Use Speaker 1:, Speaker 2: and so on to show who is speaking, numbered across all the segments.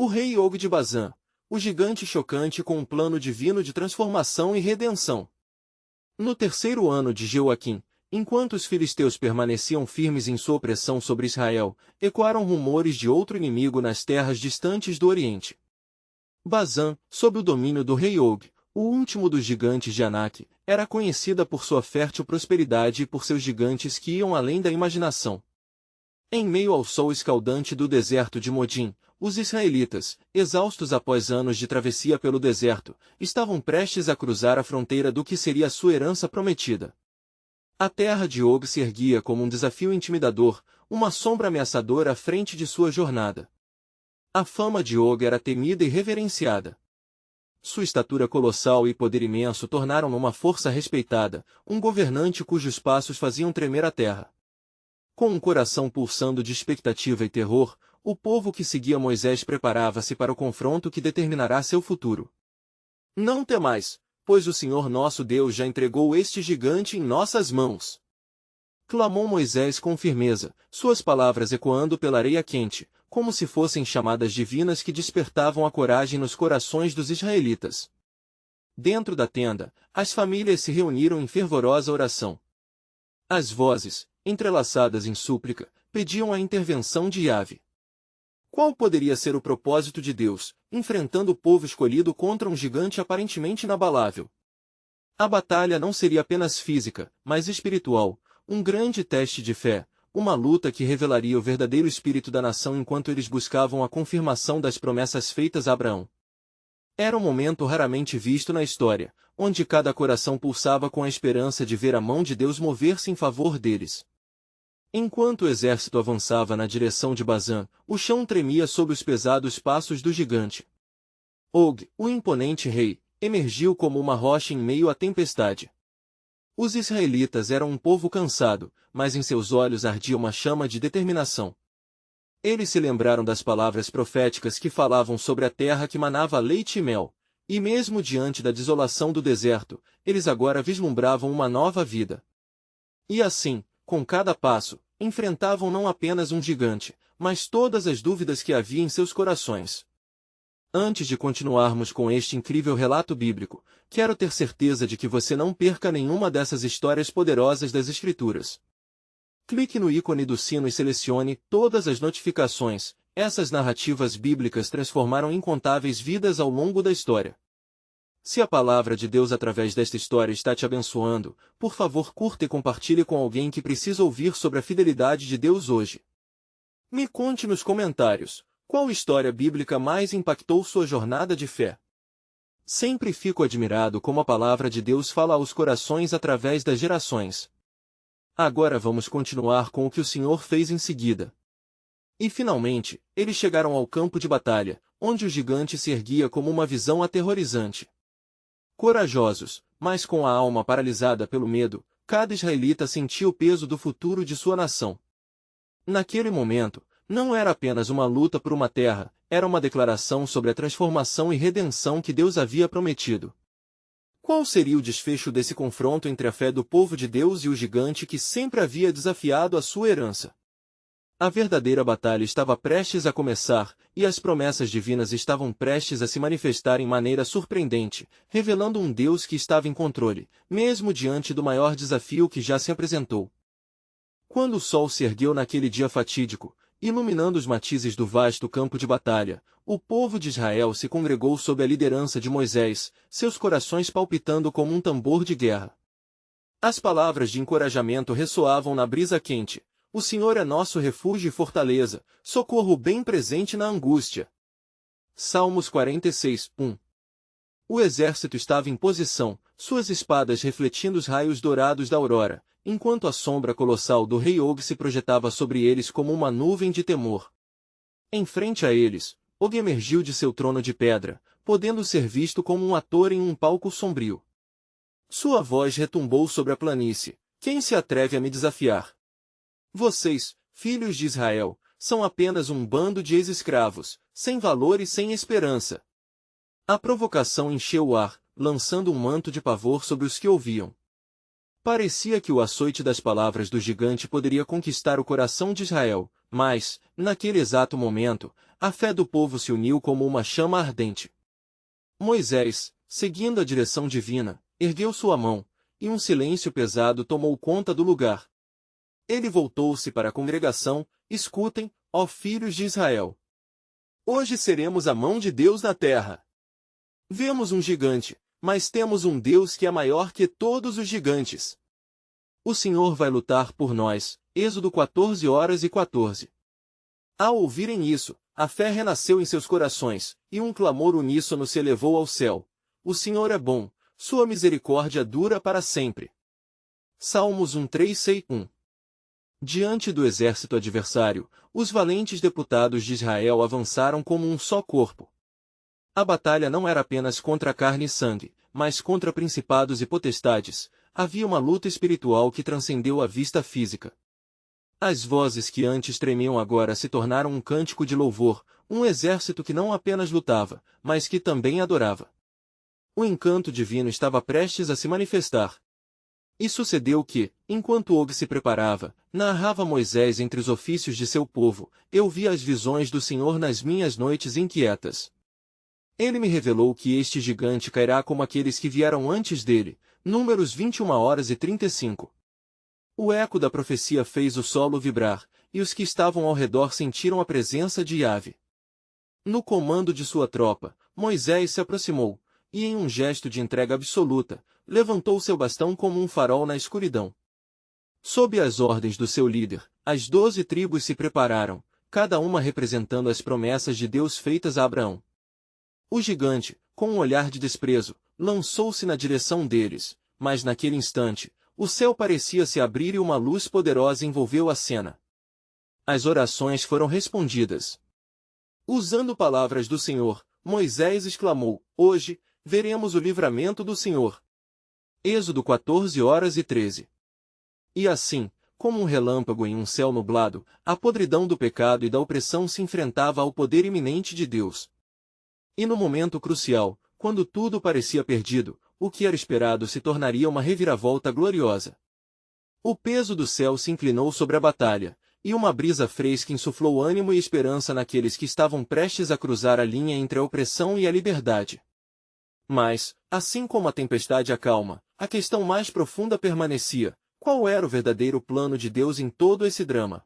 Speaker 1: O rei Og de Bazã, o gigante chocante com um plano divino de transformação e redenção. No terceiro ano de Jeoaquim, enquanto os filisteus permaneciam firmes em sua opressão sobre Israel, ecoaram rumores de outro inimigo nas terras distantes do Oriente. Bazã, sob o domínio do rei Og, o último dos gigantes de Anak, era conhecida por sua fértil prosperidade e por seus gigantes que iam além da imaginação. Em meio ao sol escaldante do deserto de Modim, os israelitas, exaustos após anos de travessia pelo deserto, estavam prestes a cruzar a fronteira do que seria sua herança prometida. A terra de Og se erguia como um desafio intimidador, uma sombra ameaçadora à frente de sua jornada. A fama de Og era temida e reverenciada. Sua estatura colossal e poder imenso tornaram-no uma força respeitada, um governante cujos passos faziam tremer a terra. Com um coração pulsando de expectativa e terror, o povo que seguia Moisés preparava-se para o confronto que determinará seu futuro. Não temais, pois o Senhor nosso Deus já entregou este gigante em nossas mãos. Clamou Moisés com firmeza, suas palavras ecoando pela areia quente, como se fossem chamadas divinas que despertavam a coragem nos corações dos israelitas. Dentro da tenda, as famílias se reuniram em fervorosa oração. As vozes, entrelaçadas em súplica, pediam a intervenção de Yahvé. Qual poderia ser o propósito de Deus, enfrentando o povo escolhido contra um gigante aparentemente inabalável? A batalha não seria apenas física, mas espiritual, um grande teste de fé, uma luta que revelaria o verdadeiro espírito da nação enquanto eles buscavam a confirmação das promessas feitas a Abraão. Era um momento raramente visto na história, onde cada coração pulsava com a esperança de ver a mão de Deus mover-se em favor deles. Enquanto o exército avançava na direção de Bazã, o chão tremia sob os pesados passos do gigante. Og, o imponente rei, emergiu como uma rocha em meio à tempestade. Os israelitas eram um povo cansado, mas em seus olhos ardia uma chama de determinação. Eles se lembraram das palavras proféticas que falavam sobre a terra que manava leite e mel, e mesmo diante da desolação do deserto, eles agora vislumbravam uma nova vida. E assim, com cada passo, enfrentavam não apenas um gigante, mas todas as dúvidas que havia em seus corações. Antes de continuarmos com este incrível relato bíblico, quero ter certeza de que você não perca nenhuma dessas histórias poderosas das Escrituras. Clique no ícone do sino e selecione todas as notificações. Essas narrativas bíblicas transformaram incontáveis vidas ao longo da história. Se a palavra de Deus através desta história está te abençoando, por favor curta e compartilhe com alguém que precisa ouvir sobre a fidelidade de Deus hoje. Me conte nos comentários, qual história bíblica mais impactou sua jornada de fé? Sempre fico admirado como a palavra de Deus fala aos corações através das gerações. Agora vamos continuar com o que o Senhor fez em seguida. E finalmente, eles chegaram ao campo de batalha, onde o gigante se erguia como uma visão aterrorizante. Corajosos, mas com a alma paralisada pelo medo, cada israelita sentia o peso do futuro de sua nação. Naquele momento, não era apenas uma luta por uma terra, era uma declaração sobre a transformação e redenção que Deus havia prometido. Qual seria o desfecho desse confronto entre a fé do povo de Deus e o gigante que sempre havia desafiado a sua herança? A verdadeira batalha estava prestes a começar, e as promessas divinas estavam prestes a se manifestar em maneira surpreendente, revelando um Deus que estava em controle, mesmo diante do maior desafio que já se apresentou. Quando o sol se ergueu naquele dia fatídico, iluminando os matizes do vasto campo de batalha, o povo de Israel se congregou sob a liderança de Moisés, seus corações palpitando como um tambor de guerra. As palavras de encorajamento ressoavam na brisa quente. O Senhor é nosso refúgio e fortaleza, socorro bem presente na angústia. Salmos 46, 1. O exército estava em posição, suas espadas refletindo os raios dourados da aurora, enquanto a sombra colossal do rei Og se projetava sobre eles como uma nuvem de temor. Em frente a eles, Og emergiu de seu trono de pedra, podendo ser visto como um ator em um palco sombrio. Sua voz retumbou sobre a planície. Quem se atreve a me desafiar? Vocês, filhos de Israel, são apenas um bando de ex-escravos, sem valor e sem esperança. A provocação encheu o ar, lançando um manto de pavor sobre os que ouviam. Parecia que o açoite das palavras do gigante poderia conquistar o coração de Israel, Mas, naquele exato momento, a fé do povo se uniu como uma chama ardente. Moisés, seguindo a direção divina, ergueu sua mão, e um silêncio pesado tomou conta do lugar. Ele voltou-se para a congregação: escutem, ó filhos de Israel. Hoje seremos a mão de Deus na terra. Vemos um gigante, mas temos um Deus que é maior que todos os gigantes. O Senhor vai lutar por nós. Êxodo 14:14. Ao ouvirem isso, a fé renasceu em seus corações, e um clamor uníssono se elevou ao céu: o Senhor é bom, sua misericórdia dura para sempre. Salmos 1:3-1. Diante do exército adversário, os valentes deputados de Israel avançaram como um só corpo. A batalha não era apenas contra carne e sangue, mas contra principados e potestades. Havia uma luta espiritual que transcendeu a vista física. As vozes que antes tremiam agora se tornaram um cântico de louvor, um exército que não apenas lutava, mas que também adorava. O encanto divino estava prestes a se manifestar. E sucedeu que, enquanto Og se preparava, narrava Moisés entre os ofícios de seu povo: eu vi as visões do Senhor nas minhas noites inquietas. Ele me revelou que este gigante cairá como aqueles que vieram antes dele. Números 21:35. O eco da profecia fez o solo vibrar, e os que estavam ao redor sentiram a presença de Yahvé. No comando de sua tropa, Moisés se aproximou, e em um gesto de entrega absoluta, levantou seu bastão como um farol na escuridão. Sob as ordens do seu líder, as 12 tribos se prepararam, cada uma representando as promessas de Deus feitas a Abraão. O gigante, com um olhar de desprezo, lançou-se na direção deles, mas naquele instante, o céu parecia se abrir e uma luz poderosa envolveu a cena. As orações foram respondidas. Usando palavras do Senhor, Moisés exclamou: hoje, veremos o livramento do Senhor. Êxodo 14:13. E assim, como um relâmpago em um céu nublado, a podridão do pecado e da opressão se enfrentava ao poder iminente de Deus. E no momento crucial, quando tudo parecia perdido, o que era esperado se tornaria uma reviravolta gloriosa. O peso do céu se inclinou sobre a batalha, e uma brisa fresca insuflou ânimo e esperança naqueles que estavam prestes a cruzar a linha entre a opressão e a liberdade. Mas, assim como a tempestade acalma, a questão mais profunda permanecia: qual era o verdadeiro plano de Deus em todo esse drama?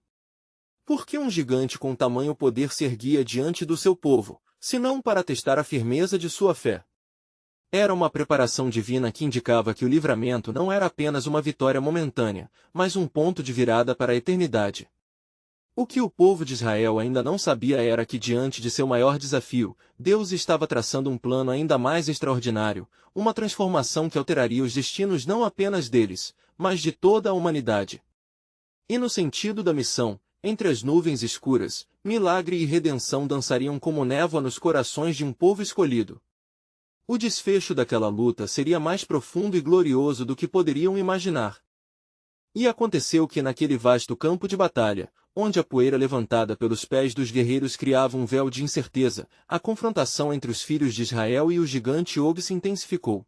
Speaker 1: Por que um gigante com tamanho poder se erguia diante do seu povo, senão para testar a firmeza de sua fé? Era uma preparação divina que indicava que o livramento não era apenas uma vitória momentânea, mas um ponto de virada para a eternidade. O que o povo de Israel ainda não sabia era que diante de seu maior desafio, Deus estava traçando um plano ainda mais extraordinário, uma transformação que alteraria os destinos não apenas deles, mas de toda a humanidade. E no sentido da missão, entre as nuvens escuras, milagre e redenção dançariam como névoa nos corações de um povo escolhido. O desfecho daquela luta seria mais profundo e glorioso do que poderiam imaginar. E aconteceu que naquele vasto campo de batalha, onde a poeira levantada pelos pés dos guerreiros criava um véu de incerteza, a confrontação entre os filhos de Israel e o gigante Og se intensificou.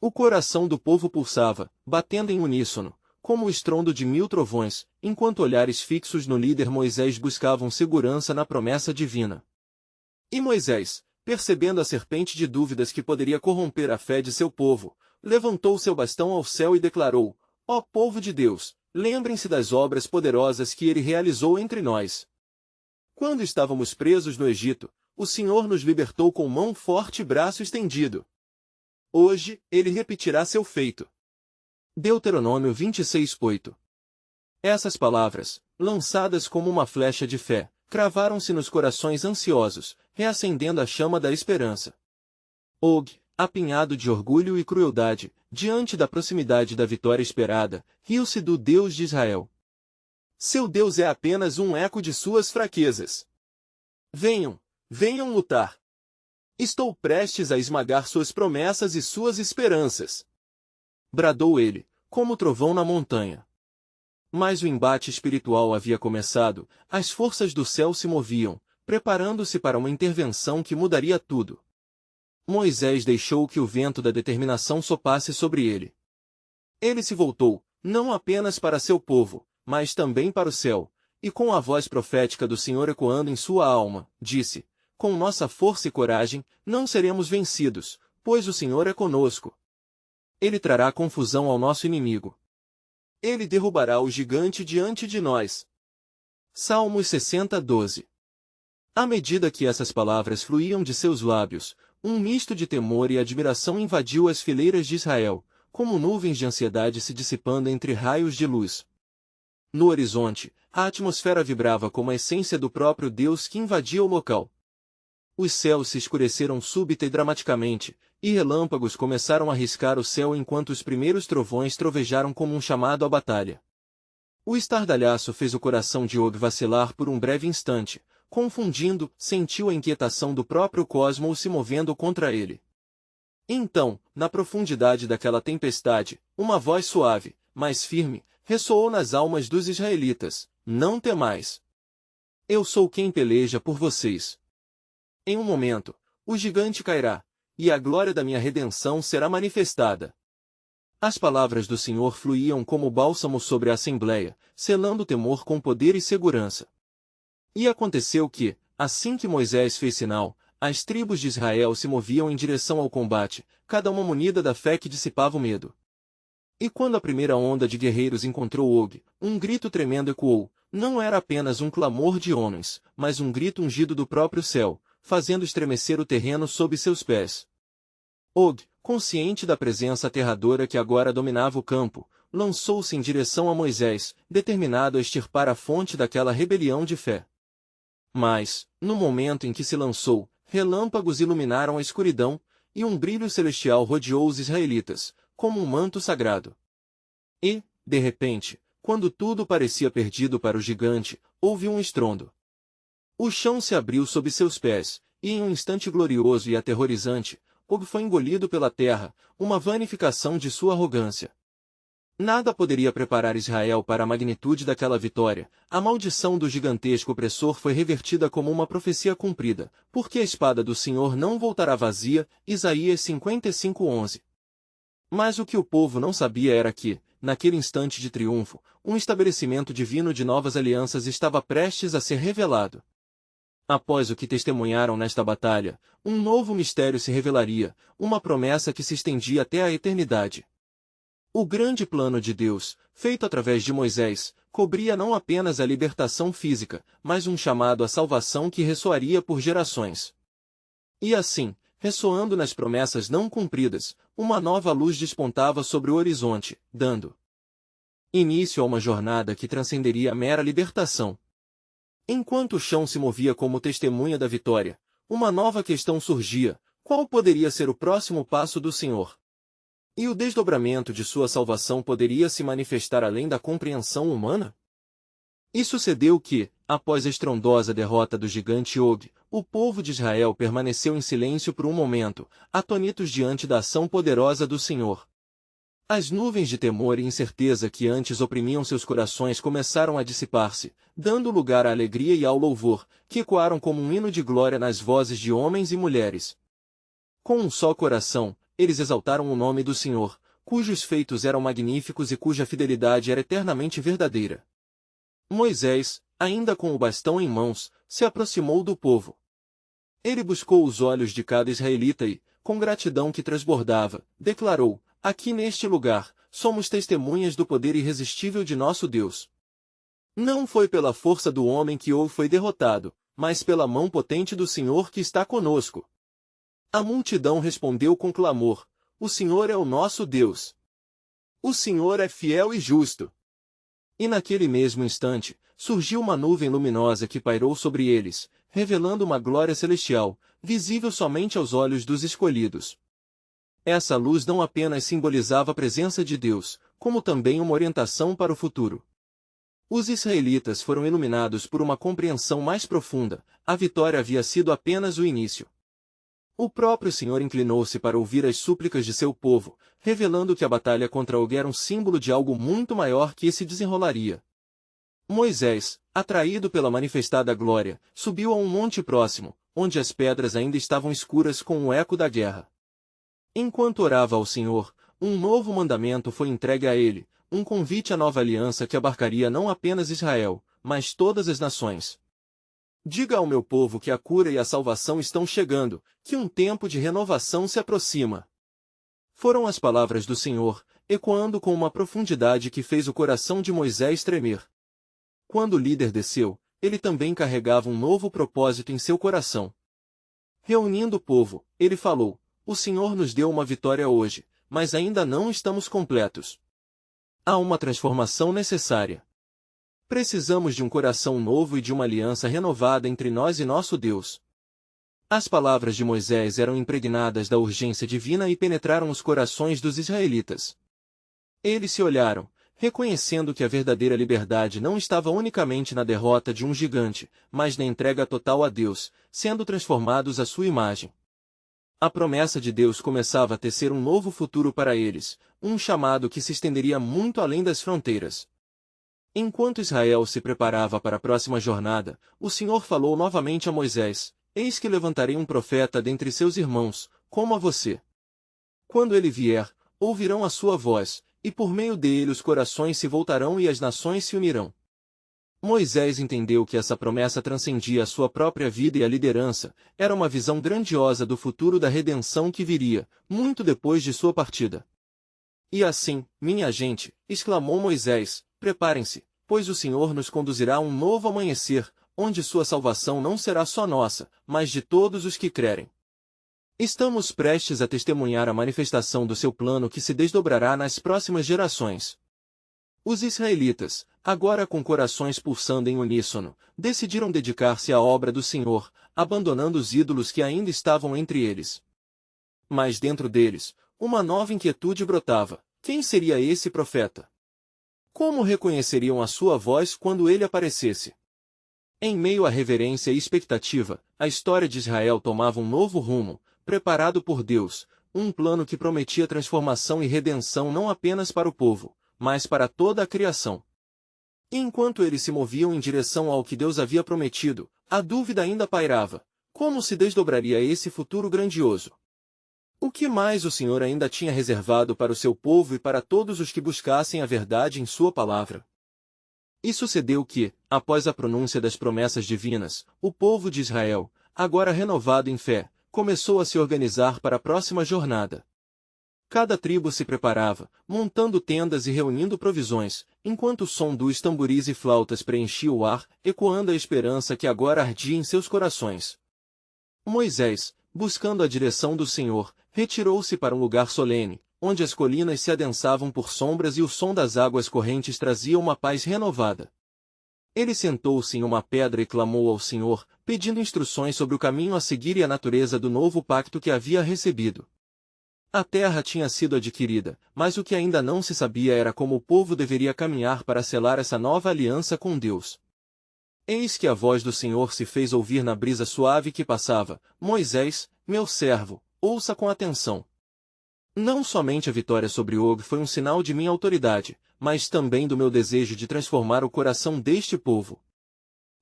Speaker 1: O coração do povo pulsava, batendo em uníssono, como o estrondo de 1000 trovões, enquanto olhares fixos no líder Moisés buscavam segurança na promessa divina. E Moisés, percebendo a serpente de dúvidas que poderia corromper a fé de seu povo, levantou seu bastão ao céu e declarou: ó povo de Deus, lembrem-se das obras poderosas que ele realizou entre nós. Quando estávamos presos no Egito, o Senhor nos libertou com mão forte e braço estendido. Hoje, ele repetirá seu feito. Deuteronômio 26:8. Essas palavras, lançadas como uma flecha de fé, cravaram-se nos corações ansiosos, reacendendo a chama da esperança. Og, apinhado de orgulho e crueldade, diante da proximidade da vitória esperada, riu-se do Deus de Israel. Seu Deus é apenas um eco de suas fraquezas. Venham, venham lutar. Estou prestes a esmagar suas promessas e suas esperanças. Bradou ele, como trovão na montanha. Mas o embate espiritual havia começado, as forças do céu se moviam, preparando-se para uma intervenção que mudaria tudo. Moisés deixou que o vento da determinação soprasse sobre ele. Ele se voltou, não apenas para seu povo, mas também para o céu, e com a voz profética do Senhor ecoando em sua alma, disse: com nossa força e coragem, não seremos vencidos, pois o Senhor é conosco. Ele trará confusão ao nosso inimigo. Ele derrubará o gigante diante de nós. Salmos 60, 12. À medida que essas palavras fluíam de seus lábios, um misto de temor e admiração invadiu as fileiras de Israel, como nuvens de ansiedade se dissipando entre raios de luz. No horizonte, a atmosfera vibrava como a essência do próprio Deus que invadia o local. Os céus se escureceram súbita e dramaticamente, e relâmpagos começaram a riscar o céu enquanto os primeiros trovões trovejaram como um chamado à batalha. O estardalhaço fez o coração de Og vacilar por um breve instante. Confundindo, sentiu a inquietação do próprio cosmos se movendo contra ele. Então, na profundidade daquela tempestade, uma voz suave, mas firme, ressoou nas almas dos israelitas: não temais. Eu sou quem peleja por vocês. Em um momento, o gigante cairá, e a glória da minha redenção será manifestada. As palavras do Senhor fluíam como bálsamo sobre a assembleia, selando o temor com poder e segurança. E aconteceu que, assim que Moisés fez sinal, as tribos de Israel se moviam em direção ao combate, cada uma munida da fé que dissipava o medo. E quando a primeira onda de guerreiros encontrou Og, um grito tremendo ecoou. Não era apenas um clamor de homens, mas um grito ungido do próprio céu, fazendo estremecer o terreno sob seus pés. Og, consciente da presença aterradora que agora dominava o campo, lançou-se em direção a Moisés, determinado a extirpar a fonte daquela rebelião de fé. Mas, no momento em que se lançou, relâmpagos iluminaram a escuridão, e um brilho celestial rodeou os israelitas, como um manto sagrado. E, de repente, quando tudo parecia perdido para o gigante, houve um estrondo. O chão se abriu sob seus pés, e em um instante glorioso e aterrorizante, Og foi engolido pela terra, uma vanificação de sua arrogância. Nada poderia preparar Israel para a magnitude daquela vitória. A maldição do gigantesco opressor foi revertida como uma profecia cumprida, porque a espada do Senhor não voltará vazia. Isaías 55:11. Mas o que o povo não sabia era que, naquele instante de triunfo, um estabelecimento divino de novas alianças estava prestes a ser revelado. Após o que testemunharam nesta batalha, um novo mistério se revelaria, uma promessa que se estendia até a eternidade. O grande plano de Deus, feito através de Moisés, cobria não apenas a libertação física, mas um chamado à salvação que ressoaria por gerações. E assim, ressoando nas promessas não cumpridas, uma nova luz despontava sobre o horizonte, dando início a uma jornada que transcenderia a mera libertação. Enquanto o chão se movia como testemunha da vitória, uma nova questão surgia: qual poderia ser o próximo passo do Senhor? E o desdobramento de sua salvação poderia se manifestar além da compreensão humana? E sucedeu que, após a estrondosa derrota do gigante Og, o povo de Israel permaneceu em silêncio por um momento, atônitos diante da ação poderosa do Senhor. As nuvens de temor e incerteza que antes oprimiam seus corações começaram a dissipar-se, dando lugar à alegria e ao louvor, que ecoaram como um hino de glória nas vozes de homens e mulheres. Com um só coração, eles exaltaram o nome do Senhor, cujos feitos eram magníficos e cuja fidelidade era eternamente verdadeira. Moisés, ainda com o bastão em mãos, se aproximou do povo. Ele buscou os olhos de cada israelita e, com gratidão que transbordava, declarou: aqui neste lugar, somos testemunhas do poder irresistível de nosso Deus. Não foi pela força do homem que ou foi derrotado, mas pela mão potente do Senhor que está conosco. A multidão respondeu com clamor: o Senhor é o nosso Deus. O Senhor é fiel e justo. E naquele mesmo instante, surgiu uma nuvem luminosa que pairou sobre eles, revelando uma glória celestial, visível somente aos olhos dos escolhidos. Essa luz não apenas simbolizava a presença de Deus, como também uma orientação para o futuro. Os israelitas foram iluminados por uma compreensão mais profunda: a vitória havia sido apenas o início. O próprio Senhor inclinou-se para ouvir as súplicas de seu povo, revelando que a batalha contra Og era um símbolo de algo muito maior que se desenrolaria. Moisés, atraído pela manifestada glória, subiu a um monte próximo, onde as pedras ainda estavam escuras com o eco da guerra. Enquanto orava ao Senhor, um novo mandamento foi entregue a ele, um convite à nova aliança que abarcaria não apenas Israel, mas todas as nações. Diga ao meu povo que a cura e a salvação estão chegando, que um tempo de renovação se aproxima. Foram as palavras do Senhor, ecoando com uma profundidade que fez o coração de Moisés tremer. Quando o líder desceu, ele também carregava um novo propósito em seu coração. Reunindo o povo, ele falou: o Senhor nos deu uma vitória hoje, mas ainda não estamos completos. Há uma transformação necessária. Precisamos de um coração novo e de uma aliança renovada entre nós e nosso Deus. As palavras de Moisés eram impregnadas da urgência divina e penetraram os corações dos israelitas. Eles se olharam, reconhecendo que a verdadeira liberdade não estava unicamente na derrota de um gigante, mas na entrega total a Deus, sendo transformados à sua imagem. A promessa de Deus começava a tecer um novo futuro para eles, um chamado que se estenderia muito além das fronteiras. Enquanto Israel se preparava para a próxima jornada, o Senhor falou novamente a Moisés: eis que levantarei um profeta dentre seus irmãos, como a você. Quando ele vier, ouvirão a sua voz, e por meio dele os corações se voltarão e as nações se unirão. Moisés entendeu que essa promessa transcendia a sua própria vida e a liderança, era uma visão grandiosa do futuro da redenção que viria, muito depois de sua partida. E assim, minha gente, exclamou Moisés, preparem-se, pois o Senhor nos conduzirá a um novo amanhecer, onde sua salvação não será só nossa, mas de todos os que crerem. Estamos prestes a testemunhar a manifestação do seu plano que se desdobrará nas próximas gerações. Os israelitas, agora com corações pulsando em uníssono, decidiram dedicar-se à obra do Senhor, abandonando os ídolos que ainda estavam entre eles. Mas dentro deles, uma nova inquietude brotava: quem seria esse profeta? Como reconheceriam a sua voz quando ele aparecesse? Em meio à reverência e expectativa, a história de Israel tomava um novo rumo, preparado por Deus, um plano que prometia transformação e redenção não apenas para o povo, mas para toda a criação. E enquanto eles se moviam em direção ao que Deus havia prometido, a dúvida ainda pairava: como se desdobraria esse futuro grandioso? O que mais o Senhor ainda tinha reservado para o seu povo e para todos os que buscassem a verdade em sua palavra? E sucedeu que, após a pronúncia das promessas divinas, o povo de Israel, agora renovado em fé, começou a se organizar para a próxima jornada. Cada tribo se preparava, montando tendas e reunindo provisões, enquanto o som dos tamboris e flautas preenchia o ar, ecoando a esperança que agora ardia em seus corações. Moisés, buscando a direção do Senhor, retirou-se para um lugar solene, onde as colinas se adensavam por sombras e o som das águas correntes trazia uma paz renovada. Ele sentou-se em uma pedra e clamou ao Senhor, pedindo instruções sobre o caminho a seguir e a natureza do novo pacto que havia recebido. A terra tinha sido adquirida, mas o que ainda não se sabia era como o povo deveria caminhar para selar essa nova aliança com Deus. Eis que a voz do Senhor se fez ouvir na brisa suave que passava: Moisés, meu servo, ouça com atenção. Não somente a vitória sobre Og foi um sinal de minha autoridade, mas também do meu desejo de transformar o coração deste povo.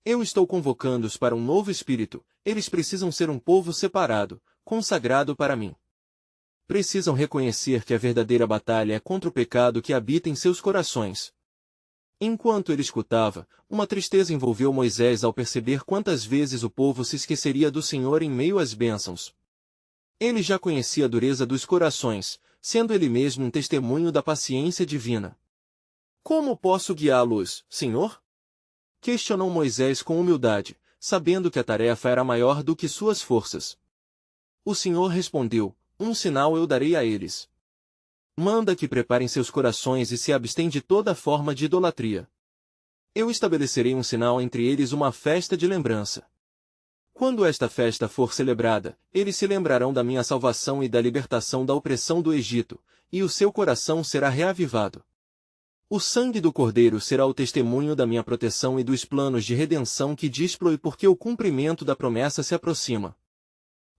Speaker 1: Eu estou convocando-os para um novo espírito, eles precisam ser um povo separado, consagrado para mim. Precisam reconhecer que a verdadeira batalha é contra o pecado que habita em seus corações. Enquanto ele escutava, uma tristeza envolveu Moisés ao perceber quantas vezes o povo se esqueceria do Senhor em meio às bênçãos. Ele já conhecia a dureza dos corações, sendo ele mesmo um testemunho da paciência divina. Como posso guiá-los, Senhor? Questionou Moisés com humildade, sabendo que a tarefa era maior do que suas forças. O Senhor respondeu: um sinal eu darei a eles. Manda que preparem seus corações e se abstêm de toda forma de idolatria. Eu estabelecerei um sinal entre eles, uma festa de lembrança. Quando esta festa for celebrada, eles se lembrarão da minha salvação e da libertação da opressão do Egito, e o seu coração será reavivado. O sangue do Cordeiro será o testemunho da minha proteção e dos planos de redenção que dispõe, porque o cumprimento da promessa se aproxima.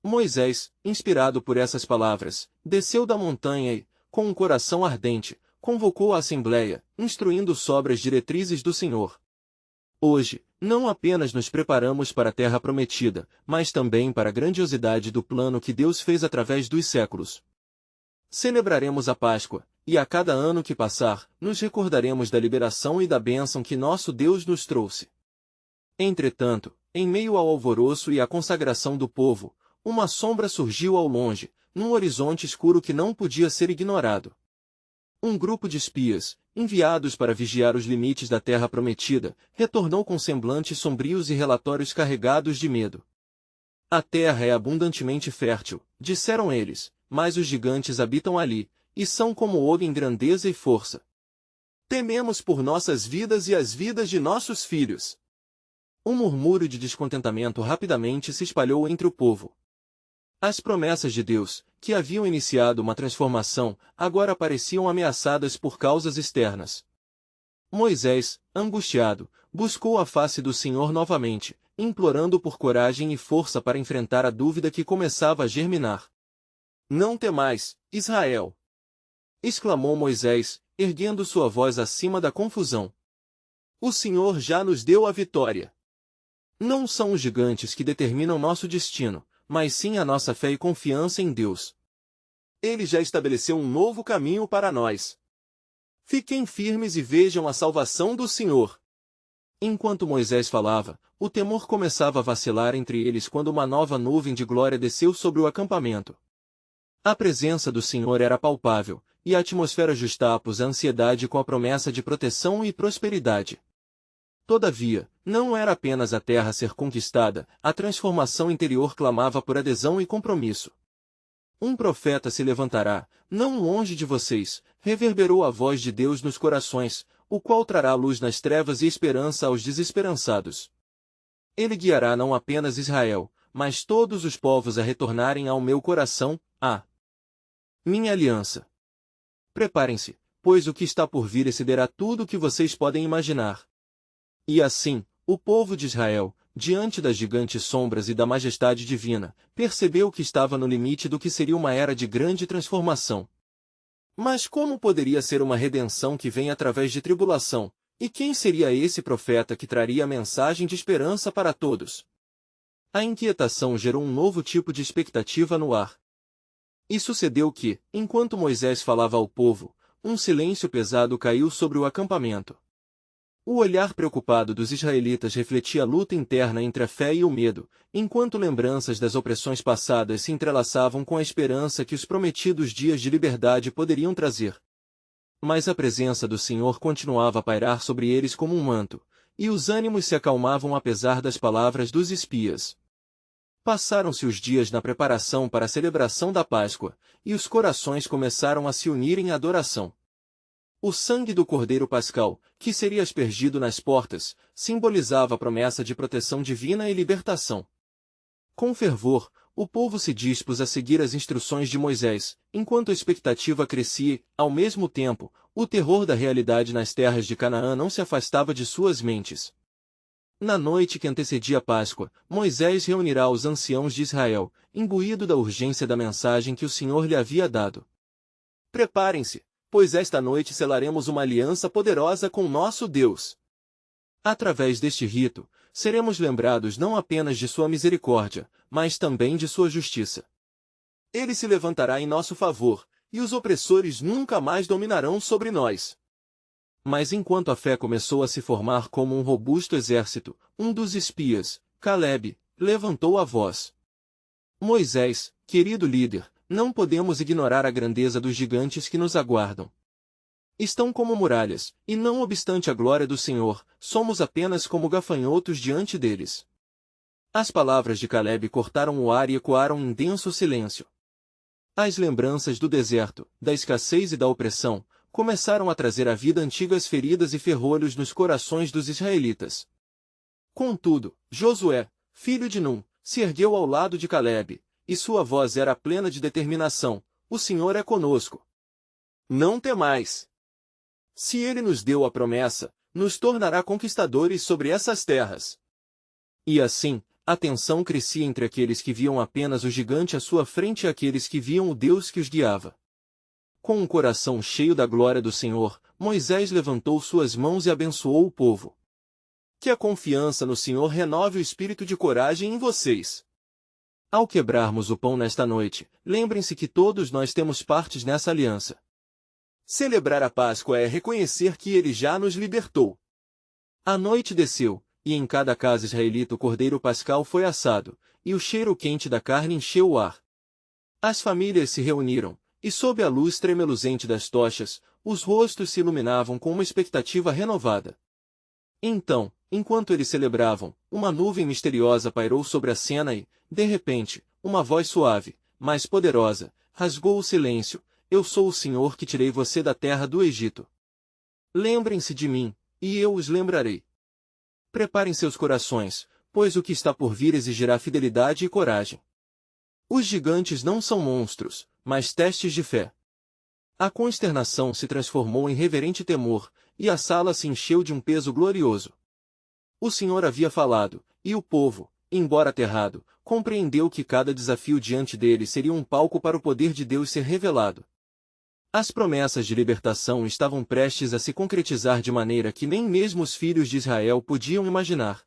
Speaker 1: Moisés, inspirado por essas palavras, desceu da montanha e, com um coração ardente, convocou a assembleia, instruindo sobre as diretrizes do Senhor. Hoje, não apenas nos preparamos para a terra prometida, mas também para a grandiosidade do plano que Deus fez através dos séculos. Celebraremos a Páscoa, e a cada ano que passar, nos recordaremos da liberação e da bênção que nosso Deus nos trouxe. Entretanto, em meio ao alvoroço e à consagração do povo, uma sombra surgiu ao longe, num horizonte escuro que não podia ser ignorado. Um grupo de espias, enviados para vigiar os limites da terra prometida, retornou com semblantes sombrios e relatórios carregados de medo. A terra é abundantemente fértil, disseram eles, mas os gigantes habitam ali, e são como ouro em grandeza e força. Tememos por nossas vidas e as vidas de nossos filhos. Um murmúrio de descontentamento rapidamente se espalhou entre o povo. As promessas de Deus, que haviam iniciado uma transformação, agora pareciam ameaçadas por causas externas. Moisés, angustiado, buscou a face do Senhor novamente, implorando por coragem e força para enfrentar a dúvida que começava a germinar. Não temais, Israel! Exclamou Moisés, erguendo sua voz acima da confusão. O Senhor já nos deu a vitória. Não são os gigantes que determinam nosso destino, mas sim a nossa fé e confiança em Deus. Ele já estabeleceu um novo caminho para nós. Fiquem firmes e vejam a salvação do Senhor. Enquanto Moisés falava, o temor começava a vacilar entre eles quando uma nova nuvem de glória desceu sobre o acampamento. A presença do Senhor era palpável, e a atmosfera justapôs a ansiedade com a promessa de proteção e prosperidade. Todavia, não era apenas a terra ser conquistada, a transformação interior clamava por adesão e compromisso. Um profeta se levantará, não longe de vocês, reverberou a voz de Deus nos corações, o qual trará luz nas trevas e esperança aos desesperançados. Ele guiará não apenas Israel, mas todos os povos a retornarem ao meu coração, a minha aliança. Preparem-se, pois o que está por vir excederá tudo o que vocês podem imaginar. E assim, o povo de Israel, diante das gigantes sombras e da majestade divina, percebeu que estava no limite do que seria uma era de grande transformação. Mas como poderia ser uma redenção que vem através de tribulação? E quem seria esse profeta que traria a mensagem de esperança para todos? A inquietação gerou um novo tipo de expectativa no ar. E sucedeu que, enquanto Moisés falava ao povo, um silêncio pesado caiu sobre o acampamento. O olhar preocupado dos israelitas refletia a luta interna entre a fé e o medo, enquanto lembranças das opressões passadas se entrelaçavam com a esperança que os prometidos dias de liberdade poderiam trazer. Mas a presença do Senhor continuava a pairar sobre eles como um manto, e os ânimos se acalmavam apesar das palavras dos espias. Passaram-se os dias na preparação para a celebração da Páscoa, e os corações começaram a se unir em adoração. O sangue do Cordeiro Pascal, que seria aspergido nas portas, simbolizava a promessa de proteção divina e libertação. Com fervor, o povo se dispôs a seguir as instruções de Moisés, enquanto a expectativa crescia e, ao mesmo tempo, o terror da realidade nas terras de Canaã não se afastava de suas mentes. Na noite que antecedia a Páscoa, Moisés reunirá os anciãos de Israel, imbuído da urgência da mensagem que o Senhor lhe havia dado. Preparem-se, pois esta noite selaremos uma aliança poderosa com nosso Deus. Através deste rito, seremos lembrados não apenas de sua misericórdia, mas também de sua justiça. Ele se levantará em nosso favor, e os opressores nunca mais dominarão sobre nós. Mas enquanto a fé começou a se formar como um robusto exército, um dos espias, Calebe, levantou a voz. Moisés, querido líder, não podemos ignorar a grandeza dos gigantes que nos aguardam. Estão como muralhas, e não obstante a glória do Senhor, somos apenas como gafanhotos diante deles. As palavras de Calebe cortaram o ar e ecoaram em denso silêncio. As lembranças do deserto, da escassez e da opressão, começaram a trazer à vida antigas feridas e ferrolhos nos corações dos israelitas. Contudo, Josué, filho de Num, se ergueu ao lado de Calebe, e sua voz era plena de determinação: o Senhor é conosco. Não temais. Se ele nos deu a promessa, nos tornará conquistadores sobre essas terras. E assim, a tensão crescia entre aqueles que viam apenas o gigante à sua frente e aqueles que viam o Deus que os guiava. Com um coração cheio da glória do Senhor, Moisés levantou suas mãos e abençoou o povo. Que a confiança no Senhor renove o espírito de coragem em vocês. Ao quebrarmos o pão nesta noite, lembrem-se que todos nós temos partes nessa aliança. Celebrar a Páscoa é reconhecer que Ele já nos libertou. A noite desceu, e em cada casa israelita o cordeiro pascal foi assado, e o cheiro quente da carne encheu o ar. As famílias se reuniram, e sob a luz tremeluzente das tochas, os rostos se iluminavam com uma expectativa renovada. Então, enquanto eles celebravam, uma nuvem misteriosa pairou sobre a cena e, de repente, uma voz suave, mas poderosa, rasgou o silêncio: Eu sou o Senhor que tirei você da terra do Egito. Lembrem-se de mim, e eu os lembrarei. Preparem seus corações, pois o que está por vir exigirá fidelidade e coragem. Os gigantes não são monstros, mas testes de fé. A consternação se transformou em reverente temor, e a sala se encheu de um peso glorioso. O Senhor havia falado, e o povo, embora aterrado, compreendeu que cada desafio diante dele seria um palco para o poder de Deus ser revelado. As promessas de libertação estavam prestes a se concretizar de maneira que nem mesmo os filhos de Israel podiam imaginar.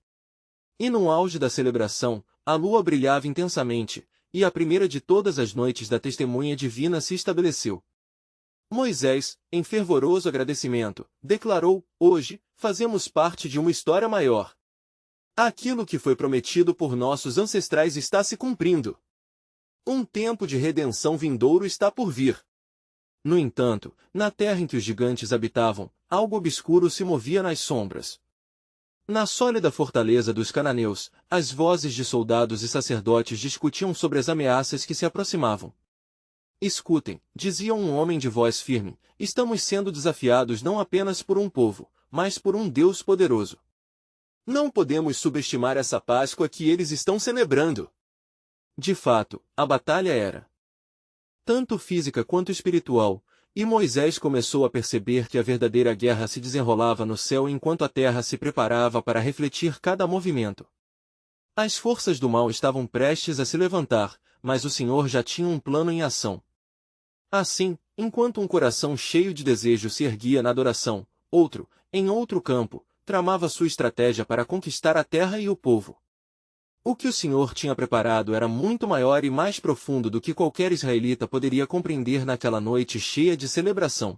Speaker 1: E no auge da celebração, a lua brilhava intensamente, e a primeira de todas as noites da testemunha divina se estabeleceu. Moisés, em fervoroso agradecimento, declarou: Hoje, fazemos parte de uma história maior. Aquilo que foi prometido por nossos ancestrais está se cumprindo. Um tempo de redenção vindouro está por vir. No entanto, na terra em que os gigantes habitavam, algo obscuro se movia nas sombras. Na sólida fortaleza dos cananeus, as vozes de soldados e sacerdotes discutiam sobre as ameaças que se aproximavam. Escutem, dizia um homem de voz firme, estamos sendo desafiados não apenas por um povo, mas por um Deus poderoso. Não podemos subestimar essa Páscoa que eles estão celebrando. De fato, a batalha era tanto física quanto espiritual, e Moisés começou a perceber que a verdadeira guerra se desenrolava no céu enquanto a terra se preparava para refletir cada movimento. As forças do mal estavam prestes a se levantar, mas o Senhor já tinha um plano em ação. Assim, enquanto um coração cheio de desejo se erguia na adoração, outro, em outro campo, tramava sua estratégia para conquistar a terra e o povo. O que o Senhor tinha preparado era muito maior e mais profundo do que qualquer israelita poderia compreender naquela noite cheia de celebração.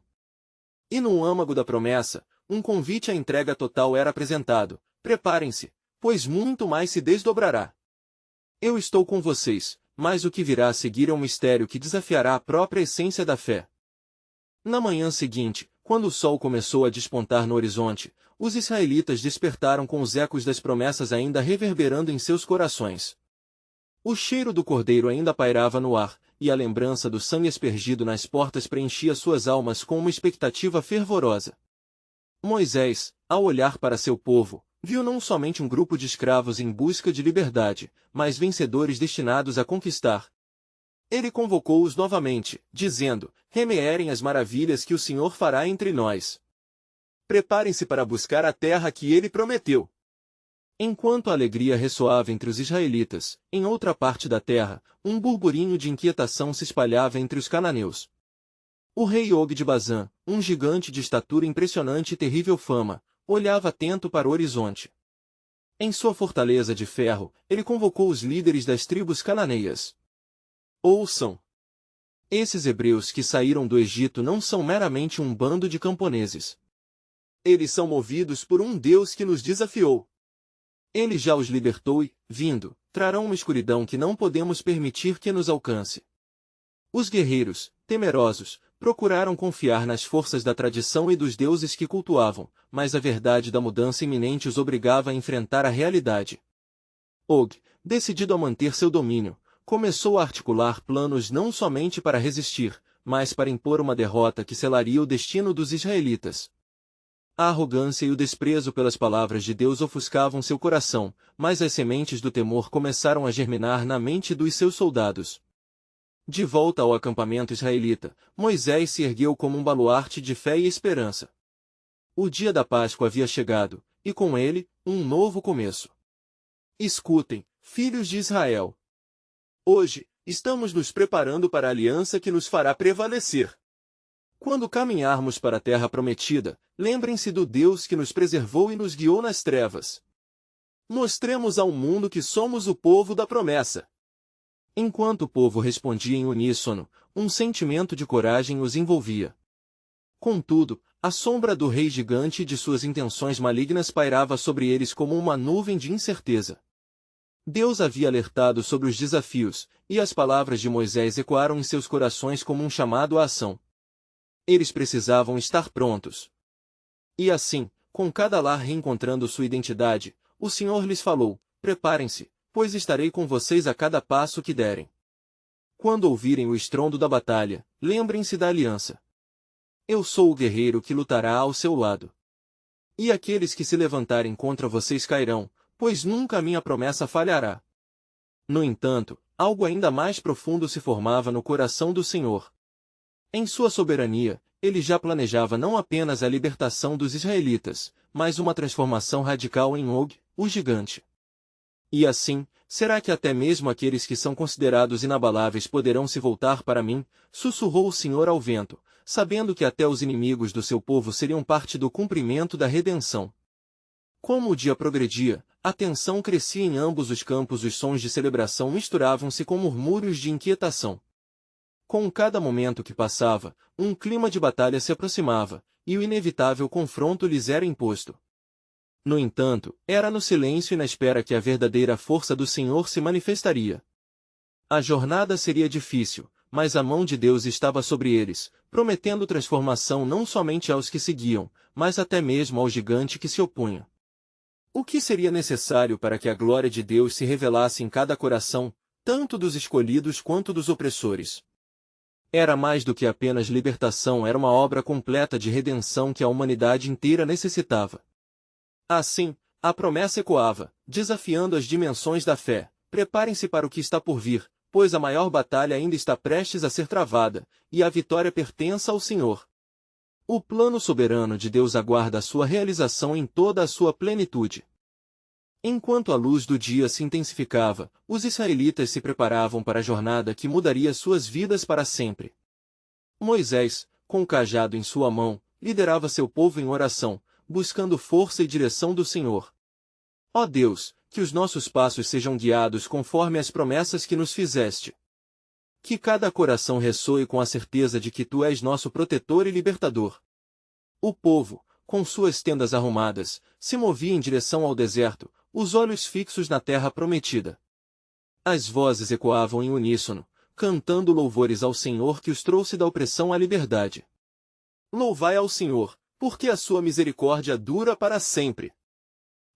Speaker 1: E no âmago da promessa, um convite à entrega total era apresentado: preparem-se, pois muito mais se desdobrará. Eu estou com vocês, mas o que virá a seguir é um mistério que desafiará a própria essência da fé. Na manhã seguinte, quando o sol começou a despontar no horizonte, os israelitas despertaram com os ecos das promessas ainda reverberando em seus corações. O cheiro do cordeiro ainda pairava no ar, e a lembrança do sangue aspergido nas portas preenchia suas almas com uma expectativa fervorosa. Moisés, ao olhar para seu povo, viu não somente um grupo de escravos em busca de liberdade, mas vencedores destinados a conquistar. Ele convocou-os novamente, dizendo: remeerem as maravilhas que o Senhor fará entre nós. Preparem-se para buscar a terra que ele prometeu. Enquanto a alegria ressoava entre os israelitas, em outra parte da terra, um burburinho de inquietação se espalhava entre os cananeus. O rei Og de Bazã, um gigante de estatura impressionante e terrível fama, olhava atento para o horizonte. Em sua fortaleza de ferro, ele convocou os líderes das tribos cananeias. Ouçam! Esses hebreus que saíram do Egito não são meramente um bando de camponeses. Eles são movidos por um Deus que nos desafiou. Ele já os libertou e, vindo, trarão uma escuridão que não podemos permitir que nos alcance. Os guerreiros, temerosos, procuraram confiar nas forças da tradição e dos deuses que cultuavam, mas a verdade da mudança iminente os obrigava a enfrentar a realidade. Og, decidido a manter seu domínio, começou a articular planos não somente para resistir, mas para impor uma derrota que selaria o destino dos israelitas. A arrogância e o desprezo pelas palavras de Deus ofuscavam seu coração, mas as sementes do temor começaram a germinar na mente dos seus soldados. De volta ao acampamento israelita, Moisés se ergueu como um baluarte de fé e esperança. O dia da Páscoa havia chegado, e com ele, um novo começo. Escutem, filhos de Israel. Hoje, estamos nos preparando para a aliança que nos fará prevalecer. Quando caminharmos para a terra prometida, lembrem-se do Deus que nos preservou e nos guiou nas trevas. Mostremos ao mundo que somos o povo da promessa. Enquanto o povo respondia em uníssono, um sentimento de coragem os envolvia. Contudo, a sombra do rei gigante e de suas intenções malignas pairava sobre eles como uma nuvem de incerteza. Deus havia alertado sobre os desafios, e as palavras de Moisés ecoaram em seus corações como um chamado à ação. Eles precisavam estar prontos. E assim, com cada lar reencontrando sua identidade, o Senhor lhes falou: preparem-se, pois estarei com vocês a cada passo que derem. Quando ouvirem o estrondo da batalha, lembrem-se da aliança. Eu sou o guerreiro que lutará ao seu lado. E aqueles que se levantarem contra vocês cairão, pois nunca a minha promessa falhará. No entanto, algo ainda mais profundo se formava no coração do Senhor. Em sua soberania, ele já planejava não apenas a libertação dos israelitas, mas uma transformação radical em Og, o gigante. E assim, será que até mesmo aqueles que são considerados inabaláveis poderão se voltar para mim? Sussurrou o Senhor ao vento, sabendo que até os inimigos do seu povo seriam parte do cumprimento da redenção. Como o dia progredia, a tensão crescia em ambos os campos, os sons de celebração misturavam-se com murmúrios de inquietação. Com cada momento que passava, um clima de batalha se aproximava, e o inevitável confronto lhes era imposto. No entanto, era no silêncio e na espera que a verdadeira força do Senhor se manifestaria. A jornada seria difícil, mas a mão de Deus estava sobre eles, prometendo transformação não somente aos que seguiam, mas até mesmo ao gigante que se opunha. O que seria necessário para que a glória de Deus se revelasse em cada coração, tanto dos escolhidos quanto dos opressores? Era mais do que apenas libertação, era uma obra completa de redenção que a humanidade inteira necessitava. Assim, a promessa ecoava, desafiando as dimensões da fé: preparem-se para o que está por vir, pois a maior batalha ainda está prestes a ser travada, e a vitória pertence ao Senhor. O plano soberano de Deus aguarda a sua realização em toda a sua plenitude. Enquanto a luz do dia se intensificava, os israelitas se preparavam para a jornada que mudaria suas vidas para sempre. Moisés, com o cajado em sua mão, liderava seu povo em oração, buscando força e direção do Senhor. Ó Deus, que os nossos passos sejam guiados conforme as promessas que nos fizeste. Que cada coração ressoe com a certeza de que Tu és nosso protetor e libertador. O povo, com suas tendas arrumadas, se movia em direção ao deserto, os olhos fixos na terra prometida. As vozes ecoavam em uníssono, cantando louvores ao Senhor que os trouxe da opressão à liberdade. Louvai ao Senhor, porque a sua misericórdia dura para sempre.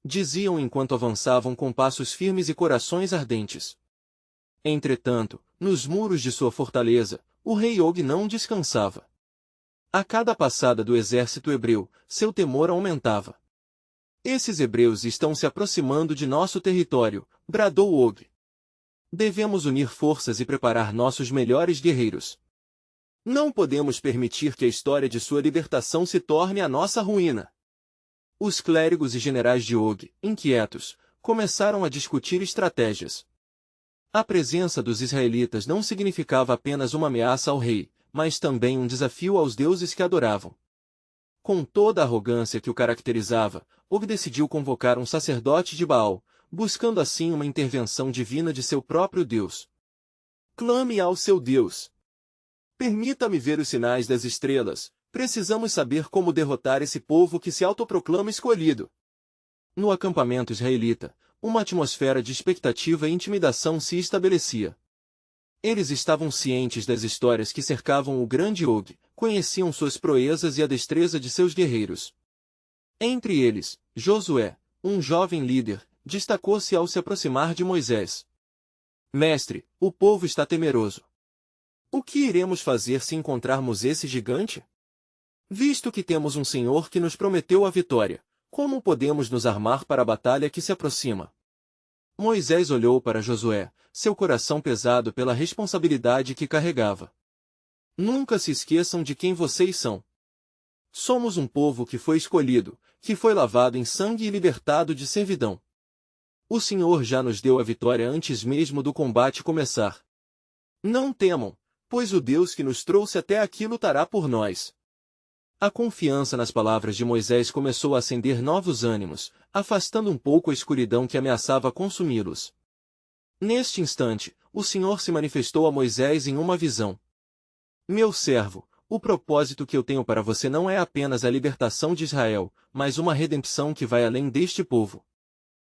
Speaker 1: Diziam enquanto avançavam com passos firmes e corações ardentes. Entretanto, nos muros de sua fortaleza, o rei Og não descansava. A cada passada do exército hebreu, seu temor aumentava. Esses hebreus estão se aproximando de nosso território, bradou Og. Devemos unir forças e preparar nossos melhores guerreiros. Não podemos permitir que a história de sua libertação se torne a nossa ruína. Os clérigos e generais de Og, inquietos, começaram a discutir estratégias. A presença dos israelitas não significava apenas uma ameaça ao rei, mas também um desafio aos deuses que adoravam. Com toda a arrogância que o caracterizava, Og decidiu convocar um sacerdote de Baal, buscando assim uma intervenção divina de seu próprio Deus. Clame ao seu Deus. Permita-me ver os sinais das estrelas, precisamos saber como derrotar esse povo que se autoproclama escolhido. No acampamento israelita, uma atmosfera de expectativa e intimidação se estabelecia. Eles estavam cientes das histórias que cercavam o grande Og, conheciam suas proezas e a destreza de seus guerreiros. Entre eles, Josué, um jovem líder, destacou-se ao se aproximar de Moisés. Mestre, o povo está temeroso. O que iremos fazer se encontrarmos esse gigante? Visto que temos um Senhor que nos prometeu a vitória, como podemos nos armar para a batalha que se aproxima? Moisés olhou para Josué, seu coração pesado pela responsabilidade que carregava. Nunca se esqueçam de quem vocês são. Somos um povo que foi escolhido, que foi lavado em sangue e libertado de servidão. O Senhor já nos deu a vitória antes mesmo do combate começar. Não temam, pois o Deus que nos trouxe até aqui lutará por nós. A confiança nas palavras de Moisés começou a acender novos ânimos, afastando um pouco a escuridão que ameaçava consumi-los. Neste instante, o Senhor se manifestou a Moisés em uma visão. Meu servo, O propósito que eu tenho para você não é apenas a libertação de Israel, mas uma redenção que vai além deste povo.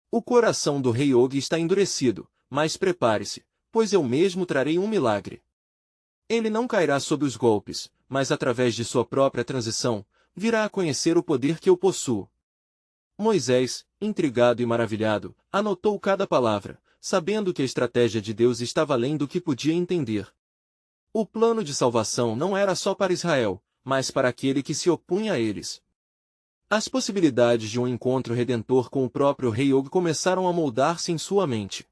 Speaker 1: O coração do rei Og está endurecido, mas prepare-se, pois eu mesmo trarei um milagre. Ele não cairá sob os golpes, mas através de sua própria transição, virá a conhecer o poder que eu possuo. Moisés, intrigado e maravilhado, anotou cada palavra, sabendo que a estratégia de Deus estava além do que podia entender. O plano de salvação não era só para Israel, mas para aquele que se opunha a eles. As possibilidades de um encontro redentor com o próprio rei Og começaram a moldar-se em sua mente.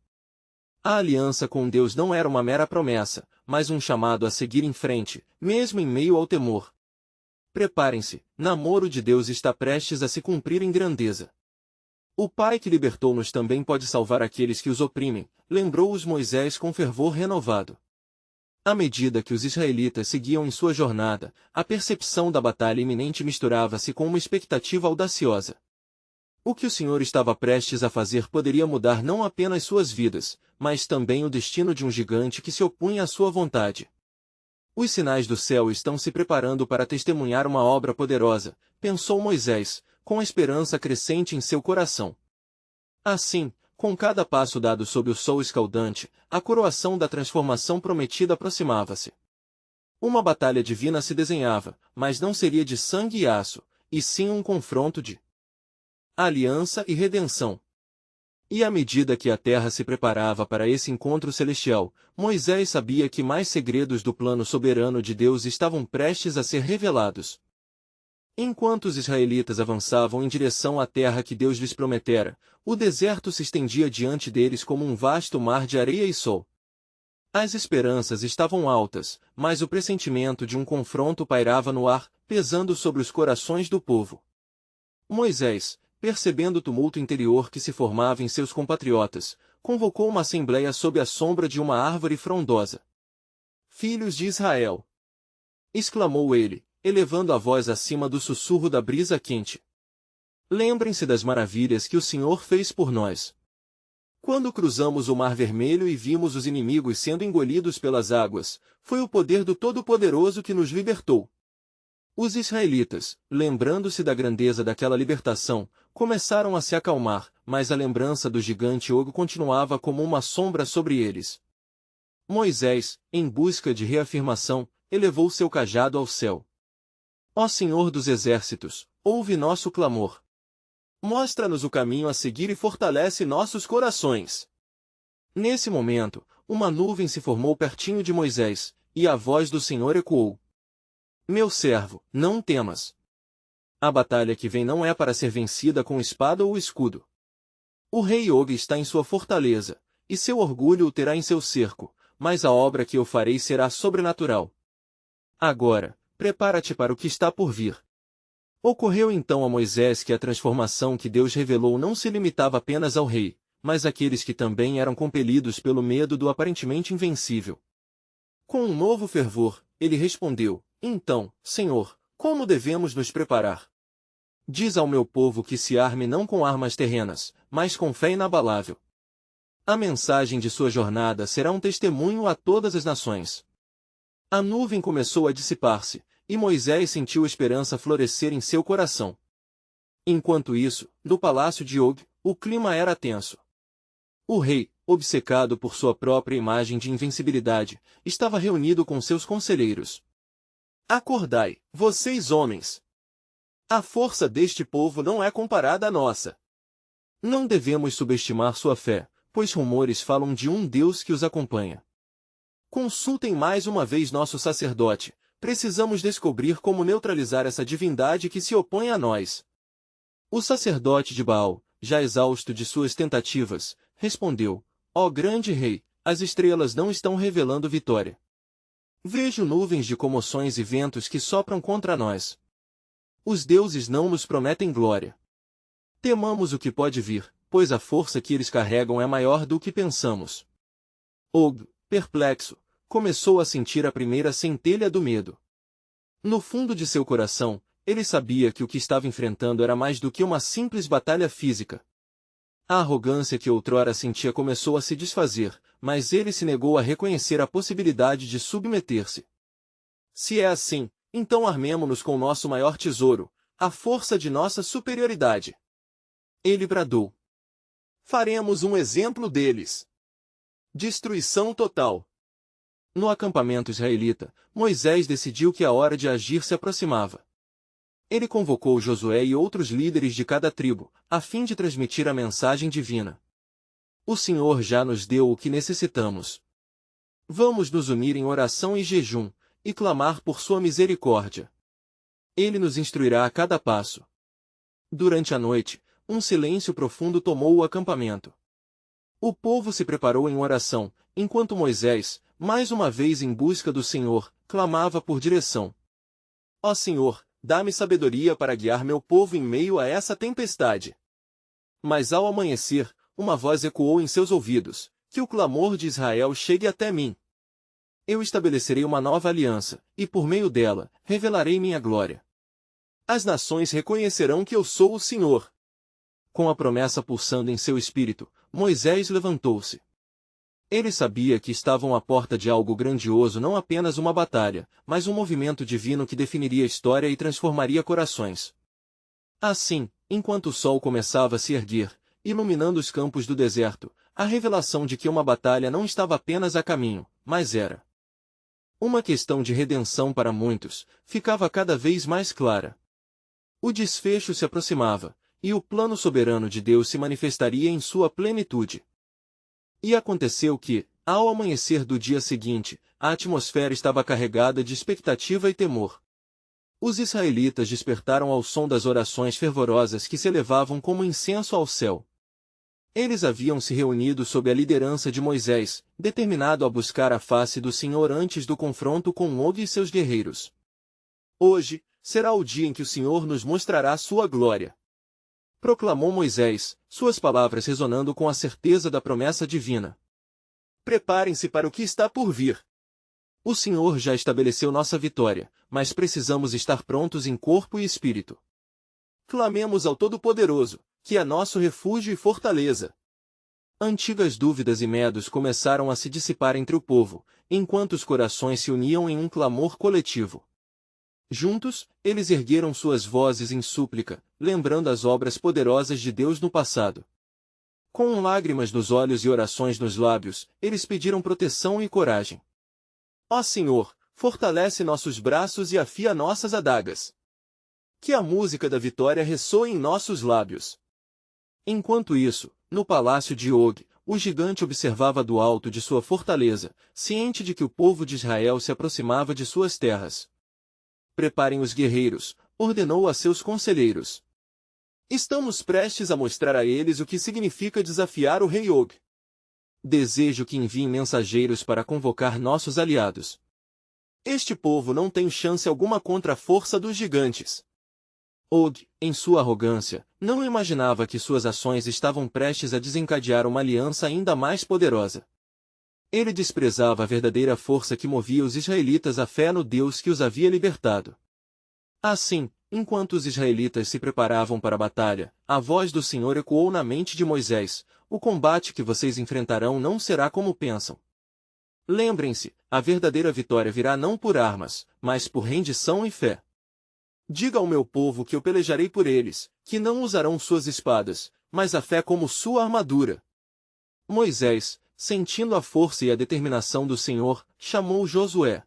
Speaker 1: A aliança com Deus não era uma mera promessa, mas um chamado a seguir em frente, mesmo em meio ao temor. Preparem-se, namoro de Deus está prestes a se cumprir em grandeza. O Pai que libertou-nos também pode salvar aqueles que os oprimem, lembrou-os Moisés com fervor renovado. À medida que os israelitas seguiam em sua jornada, a percepção da batalha iminente misturava-se com uma expectativa audaciosa. O que o Senhor estava prestes a fazer poderia mudar não apenas suas vidas, mas também o destino de um gigante que se opunha à sua vontade. Os sinais do céu estão se preparando para testemunhar uma obra poderosa, pensou Moisés, com a esperança crescente em seu coração. Assim, com cada passo dado sob o sol escaldante, a coroação da transformação prometida aproximava-se. Uma batalha divina se desenhava, mas não seria de sangue e aço, e sim um confronto de aliança e redenção. E à medida que a terra se preparava para esse encontro celestial, Moisés sabia que mais segredos do plano soberano de Deus estavam prestes a ser revelados. Enquanto os israelitas avançavam em direção à terra que Deus lhes prometera, o deserto se estendia diante deles como um vasto mar de areia e sol. As esperanças estavam altas, mas o pressentimento de um confronto pairava no ar, pesando sobre os corações do povo. Moisés, percebendo o tumulto interior que se formava em seus compatriotas, convocou uma assembleia sob a sombra de uma árvore frondosa. Filhos de Israel! Exclamou ele, elevando a voz acima do sussurro da brisa quente. Lembrem-se das maravilhas que o Senhor fez por nós. Quando cruzamos o Mar Vermelho e vimos os inimigos sendo engolidos pelas águas, foi o poder do Todo-Poderoso que nos libertou. Os israelitas, lembrando-se da grandeza daquela libertação, começaram a se acalmar, mas a lembrança do gigante Og continuava como uma sombra sobre eles. Moisés, em busca de reafirmação, elevou seu cajado ao céu. Ó Senhor dos Exércitos, ouve nosso clamor. Mostra-nos o caminho a seguir e fortalece nossos corações. Nesse momento, uma nuvem se formou pertinho de Moisés, e a voz do Senhor ecoou. Meu servo, não temas. A batalha que vem não é para ser vencida com espada ou escudo. O rei Og está em sua fortaleza, e seu orgulho o terá em seu cerco, mas a obra que eu farei será sobrenatural. Agora, prepara-te para o que está por vir. Ocorreu então a Moisés que a transformação que Deus revelou não se limitava apenas ao rei, mas àqueles que também eram compelidos pelo medo do aparentemente invencível. Com um novo fervor, ele respondeu, então, Senhor, como devemos nos preparar? Diz ao meu povo que se arme não com armas terrenas, mas com fé inabalável. A mensagem de sua jornada será um testemunho a todas as nações. A nuvem começou a dissipar-se, e Moisés sentiu esperança florescer em seu coração. Enquanto isso, no palácio de Og, o clima era tenso. O rei, obcecado por sua própria imagem de invencibilidade, estava reunido com seus conselheiros. Acordai, vocês homens! A força deste povo não é comparada à nossa. Não devemos subestimar sua fé, pois rumores falam de um Deus que os acompanha. Consultem mais uma vez nosso sacerdote, precisamos descobrir como neutralizar essa divindade que se opõe a nós. O sacerdote de Baal, já exausto de suas tentativas, respondeu, ó grande rei, as estrelas não estão revelando vitória. Vejo nuvens de comoções e ventos que sopram contra nós. Os deuses não nos prometem glória. Temamos o que pode vir, pois a força que eles carregam é maior do que pensamos. Og, perplexo, começou a sentir a primeira centelha do medo. No fundo de seu coração, ele sabia que o que estava enfrentando era mais do que uma simples batalha física. A arrogância que outrora sentia começou a se desfazer, mas ele se negou a reconhecer a possibilidade de submeter-se. Se é assim, Então armemo-nos com nosso maior tesouro, a força de nossa superioridade. Ele bradou. Faremos um exemplo deles. Destruição total. No acampamento israelita, Moisés decidiu que a hora de agir se aproximava. Ele convocou Josué e outros líderes de cada tribo, a fim de transmitir a mensagem divina. O Senhor já nos deu o que necessitamos. Vamos nos unir em oração e jejum, e clamar por sua misericórdia. Ele nos instruirá a cada passo. Durante a noite, um silêncio profundo tomou o acampamento. O povo se preparou em oração, enquanto Moisés, mais uma vez em busca do Senhor, clamava por direção. Ó Senhor, dá-me sabedoria para guiar meu povo em meio a essa tempestade. Mas ao amanhecer, uma voz ecoou em seus ouvidos, que o clamor de Israel chegue até mim. Eu estabelecerei uma nova aliança, e por meio dela, revelarei minha glória. As nações reconhecerão que eu sou o Senhor. Com a promessa pulsando em seu espírito, Moisés levantou-se. Ele sabia que estavam à porta de algo grandioso, não apenas uma batalha, mas um movimento divino que definiria a história e transformaria corações. Assim, enquanto o sol começava a se erguer, iluminando os campos do deserto, a revelação de que uma batalha não estava apenas a caminho, mas era uma questão de redenção para muitos, ficava cada vez mais clara. O desfecho se aproximava, e o plano soberano de Deus se manifestaria em sua plenitude. E aconteceu que, ao amanhecer do dia seguinte, a atmosfera estava carregada de expectativa e temor. Os israelitas despertaram ao som das orações fervorosas que se elevavam como incenso ao céu. Eles haviam se reunido sob a liderança de Moisés, determinado a buscar a face do Senhor antes do confronto com Og e seus guerreiros. Hoje, será o dia em que o Senhor nos mostrará sua glória. Proclamou Moisés, suas palavras ressonando com a certeza da promessa divina. Preparem-se para o que está por vir. O Senhor já estabeleceu nossa vitória, mas precisamos estar prontos em corpo e espírito. Clamemos ao Todo-Poderoso, que é nosso refúgio e fortaleza. Antigas dúvidas e medos começaram a se dissipar entre o povo, enquanto os corações se uniam em um clamor coletivo. Juntos, eles ergueram suas vozes em súplica, lembrando as obras poderosas de Deus no passado. Com lágrimas nos olhos e orações nos lábios, eles pediram proteção e coragem. Ó Senhor, fortalece nossos braços e afia nossas adagas. Que a música da vitória ressoe em nossos lábios. Enquanto isso, no palácio de Og, o gigante observava do alto de sua fortaleza, ciente de que o povo de Israel se aproximava de suas terras. Preparem os guerreiros, ordenou a seus conselheiros. Estamos prestes a mostrar a eles o que significa desafiar o rei Og. Desejo que enviem mensageiros para convocar nossos aliados. Este povo não tem chance alguma contra a força dos gigantes. Og, em sua arrogância, não imaginava que suas ações estavam prestes a desencadear uma aliança ainda mais poderosa. Ele desprezava a verdadeira força que movia os israelitas à fé no Deus que os havia libertado. Assim, enquanto os israelitas se preparavam para a batalha, a voz do Senhor ecoou na mente de Moisés: o combate que vocês enfrentarão não será como pensam. Lembrem-se, a verdadeira vitória virá não por armas, mas por rendição e fé. Diga ao meu povo que eu pelejarei por eles, que não usarão suas espadas, mas a fé como sua armadura. Moisés, sentindo a força e a determinação do Senhor, chamou Josué.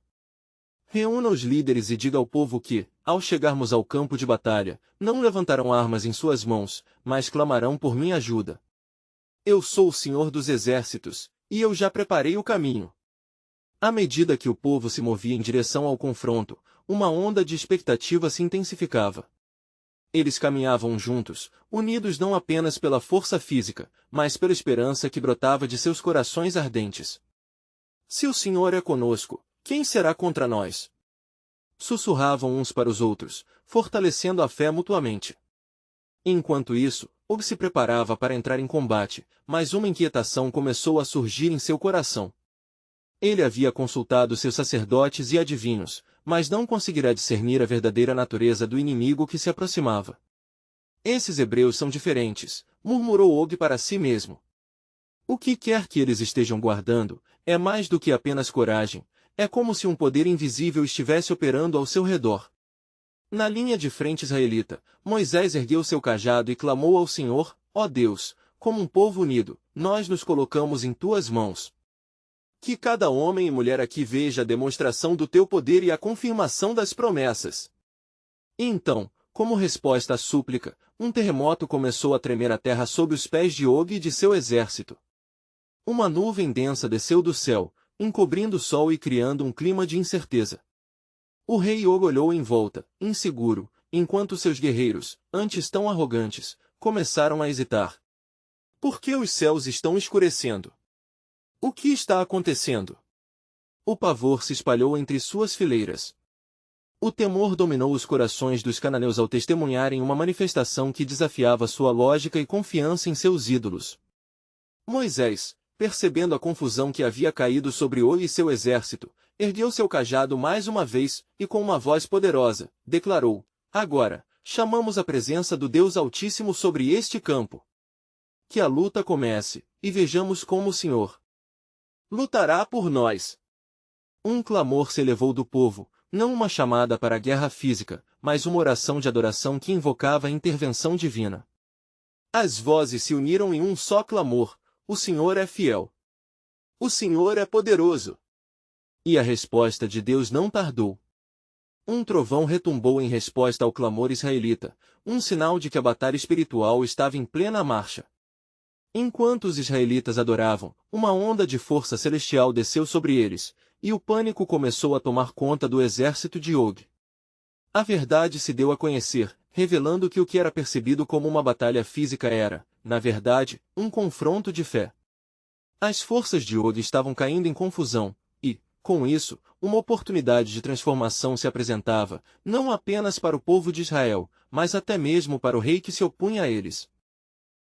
Speaker 1: Reúna os líderes e diga ao povo que, ao chegarmos ao campo de batalha, não levantarão armas em suas mãos, mas clamarão por minha ajuda. Eu sou o Senhor dos exércitos, e eu já preparei o caminho. À medida que o povo se movia em direção ao confronto, uma onda de expectativa se intensificava. Eles caminhavam juntos, unidos não apenas pela força física, mas pela esperança que brotava de seus corações ardentes. Se o Senhor é conosco, quem será contra nós? Sussurravam uns para os outros, fortalecendo a fé mutuamente. Enquanto isso, Og se preparava para entrar em combate, mas uma inquietação começou a surgir em seu coração. Ele havia consultado seus sacerdotes e adivinhos, mas não conseguirá discernir a verdadeira natureza do inimigo que se aproximava. Esses hebreus são diferentes, murmurou Og para si mesmo. O que quer que eles estejam guardando, é mais do que apenas coragem, É como se um poder invisível estivesse operando ao seu redor. Na linha de frente israelita, Moisés ergueu seu cajado e clamou ao Senhor: ó Deus, como um povo unido, nós nos colocamos em tuas mãos. Que cada homem e mulher aqui veja a demonstração do teu poder e a confirmação das promessas. E então, como resposta à súplica, um terremoto começou a tremer a terra sob os pés de Og e de seu exército. Uma nuvem densa desceu do céu, encobrindo o sol e criando um clima de incerteza. O rei Og olhou em volta, inseguro, enquanto seus guerreiros, antes tão arrogantes, começaram a hesitar. Por que os céus estão escurecendo? O que está acontecendo? O pavor se espalhou entre suas fileiras. O temor dominou os corações dos cananeus ao testemunharem uma manifestação que desafiava sua lógica e confiança em seus ídolos. Moisés, percebendo a confusão que havia caído sobre Og e seu exército, ergueu seu cajado mais uma vez, e com uma voz poderosa, declarou: agora, chamamos a presença do Deus Altíssimo sobre este campo. Que a luta comece, e vejamos como o Senhor lutará por nós. Um clamor se elevou do povo, não uma chamada para a guerra física, mas uma oração de adoração que invocava a intervenção divina. As vozes se uniram em um só clamor: o Senhor é fiel. O Senhor é poderoso. E a resposta de Deus não tardou. Um trovão retumbou em resposta ao clamor israelita, um sinal de que a batalha espiritual estava em plena marcha. Enquanto os israelitas adoravam, uma onda de força celestial desceu sobre eles, e o pânico começou a tomar conta do exército de Og. A verdade se deu a conhecer, revelando que o que era percebido como uma batalha física era, na verdade, um confronto de fé. As forças de Og estavam caindo em confusão, e, com isso, uma oportunidade de transformação se apresentava, não apenas para o povo de Israel, mas até mesmo para o rei que se opunha a eles.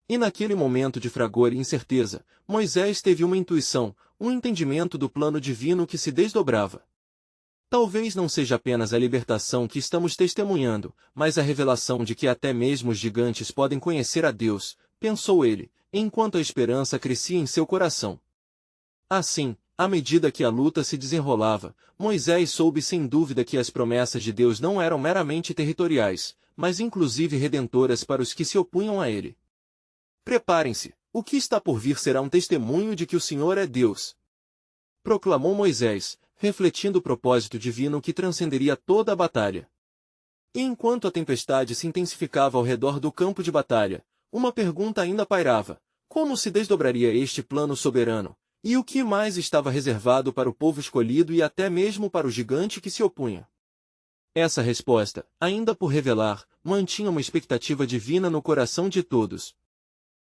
Speaker 1: E naquele momento de fragor e incerteza, Moisés teve uma intuição, um entendimento do plano divino que se desdobrava. Talvez não seja apenas a libertação que estamos testemunhando, mas a revelação de que até mesmo os gigantes podem conhecer a Deus, pensou ele, enquanto a esperança crescia em seu coração. Assim, à medida que a luta se desenrolava, Moisés soube sem dúvida que as promessas de Deus não eram meramente territoriais, mas inclusive redentoras para os que se opunham a ele. Preparem-se, o que está por vir será um testemunho de que o Senhor é Deus. Proclamou Moisés, refletindo o propósito divino que transcenderia toda a batalha. E enquanto a tempestade se intensificava ao redor do campo de batalha, uma pergunta ainda pairava: como se desdobraria este plano soberano? E o que mais estava reservado para o povo escolhido e até mesmo para o gigante que se opunha? Essa resposta, ainda por revelar, mantinha uma expectativa divina no coração de todos.